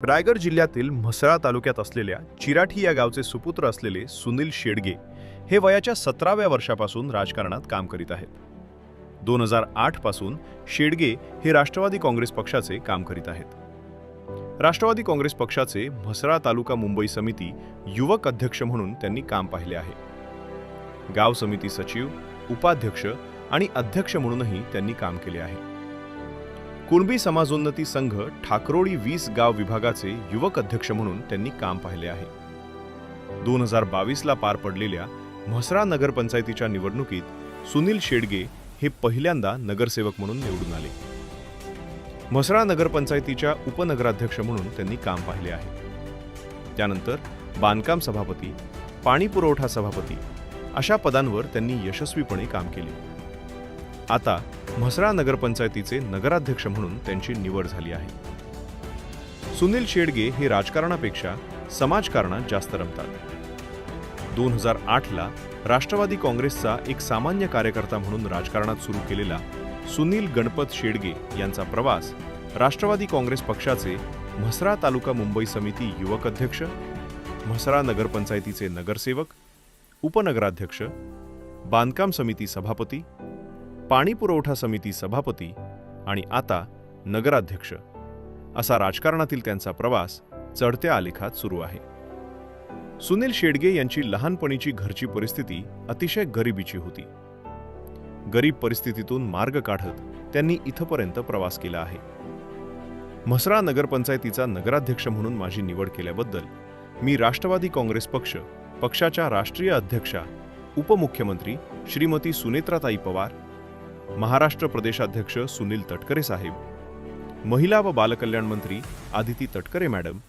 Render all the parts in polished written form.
रायगड जिल्ह्यातील म्हसळा तालुक्यात असलेल्या चिराठी या गावचे सुपुत्र असलेले सुनील शेडगे हे वयाच्या 17व्या वर्षापासून राजकारणात काम करीत आहेत। 2008 पासून शेडगे हे राष्ट्रवादी काँग्रेस पक्षाचे काम करीत आहेत। राष्ट्रवादी काँग्रेस पक्षाचे म्हसळा तालुका मुंबई समिती युवक अध्यक्ष म्हणून त्यांनी काम पाहिले आहे। गाव समिती सचिव, उपाध्यक्ष आणि अध्यक्ष म्हणूनही त्यांनी काम केले आहे। कुणबी समाजोन्नती संघ ठाकरोळी 20 गाव विभागाचे युवक अध्यक्ष म्हणून त्यांनी काम पाहिले आहे। 2022 ला पार पडलेल्या म्हसळा नगरपंचायतीच्या निवडणुकीत सुनील शेडगे हे पहिल्यांदा नगरसेवक म्हणून निवडून आले। म्हसळा नगरपंचायतीच्या उपनगराध्यक्ष म्हणून त्यांनी काम पाहिले आहे। त्यानंतर बांधकाम सभापती, पाणी पुरवठा सभापती अशा पदांवर त्यांनी यशस्वीपणे काम केले। आता म्हसळा नगरपंचायतीचे नगराध्यक्ष म्हणून त्यांची निवड झाली आहे। सुनील शेडगे हे राजकारणापेक्षा समाजकारणात जास्त रमतात। 2008 ला राष्ट्रवादी काँग्रेसचा एक सामान्य कार्यकर्ता म्हणून राजकारणात सुरू केलेला सुनील गणपत शेडगे यांचा प्रवास राष्ट्रवादी काँग्रेस पक्षाचे म्हसळा तालुका मुंबई समिती युवक अध्यक्ष, म्हसळा नगरपंचायतीचे नगरसेवक, उपनगराध्यक्ष, बांधकाम समिती सभापती, पाणी पुरवठा समिती सभापती आणि आता नगराध्यक्ष असा राजकारणातील त्यांचा प्रवास चढत्या आलेखात सुरू आहे। सुनील शेडगे यांची लहानपणीची घरची परिस्थिती अतिशय गरिबीची होती। गरीब परिस्थितीतून मार्ग काढत त्यांनी इथपर्यंत प्रवास केला आहे। म्हसळा नगरपंचायतीचा नगराध्यक्ष म्हणून माझी निवड केल्याबद्दल मी राष्ट्रवादी काँग्रेस पक्षाच्या राष्ट्रीय अध्यक्षा, उपमुख्यमंत्री श्रीमती सुनेत्राताई पवार, महाराष्ट्र प्रदेशाध्यक्ष सुनील तटकरे साहेब, महिला व बालकल्याण मंत्री आदिती तटकरे मॅडम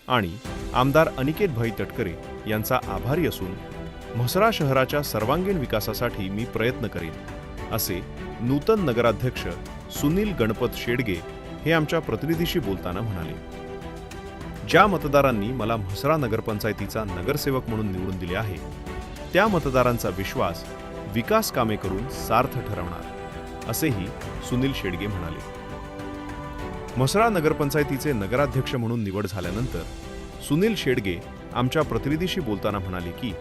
आणि आमदार अनिकेतभाई तटकरे यांचा आभारी असून म्हसळा शहराच्या सर्वांगीण विकासासाठी मी प्रयत्न करेन, असे नूतन नगराध्यक्ष सुनील गणपत शेडगे हे आमच्या प्रतिनिधीशी बोलताना म्हणाले। ज्या मतदारांनी मला म्हसळा नगरपंचायतीचा नगरसेवक म्हणून निवडून दिले आहे, त्या मतदारांचा विश्वास विकास कामे करून सार्थ ठरवणार, असेही सुनील शेडगे म्हणाले। म्हसळा नगरपंचायतीचे नगराध्यक्ष म्हणून निवड झाल्यानंतर सुनील शेडगे आमच्या प्रतिनिधीशी बोलताना म्हणाले की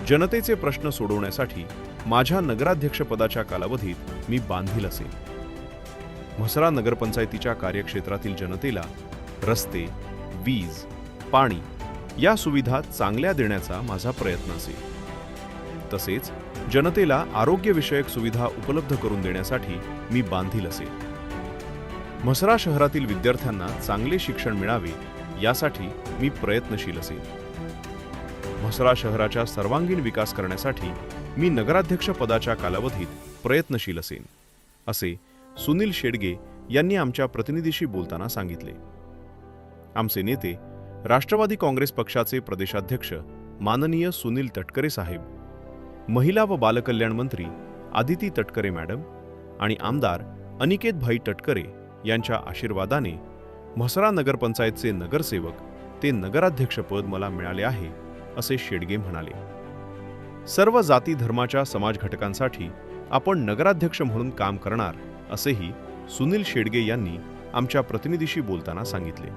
जनतेचे प्रश्न सोडवण्यासाठी माझ्या नगराध्यक्षपदाच्या कालावधीत मी बांधील असेल। म्हसळा नगरपंचायतीच्या कार्यक्षेत्रातील जनतेला रस्ते, वीज, पाणी या सुविधा चांगल्या देण्याचा माझा प्रयत्न असेल। तसेच जनतेला आरोग्यविषयक सुविधा उपलब्ध करून देण्यासाठी मी बांधील असेल। म्हसळा शहरातील विद्यार्थ्यांना चांगले शिक्षण मिळावे यासाठी मी प्रयत्नशील असेल। म्हसळा शहराच्या सर्वांगीण विकास करण्यासाठी मी नगराध्यक्ष पदाच्या कालावधीत प्रयत्नशील असेन, असे सुनील शेडगे यांनी आमच्या प्रतिनिधीशी बोलताना सांगितले। आमचे नेते राष्ट्रवादी काँग्रेस पक्षाचे प्रदेशाध्यक्ष माननीय सुनील तटकरे साहेब, महिला व बालकल्याण मंत्री आदिती तटकरे मॅडम आणि आमदार अनिकेतभाई तटकरे यांच्या आशीर्वादाने म्हसळा नगरपंचायतचे नगरसेवक ते नगराध्यक्षपद मला मिळाले आहे, असे शेडगे म्हणाले। सर्व जाती धर्माच्या समाज घटकांसाठी आपण नगराध्यक्ष म्हणून काम करणार, असेही सुनील शेडगे यांनी आमच्या प्रतिनिधीशी बोलताना सांगितले।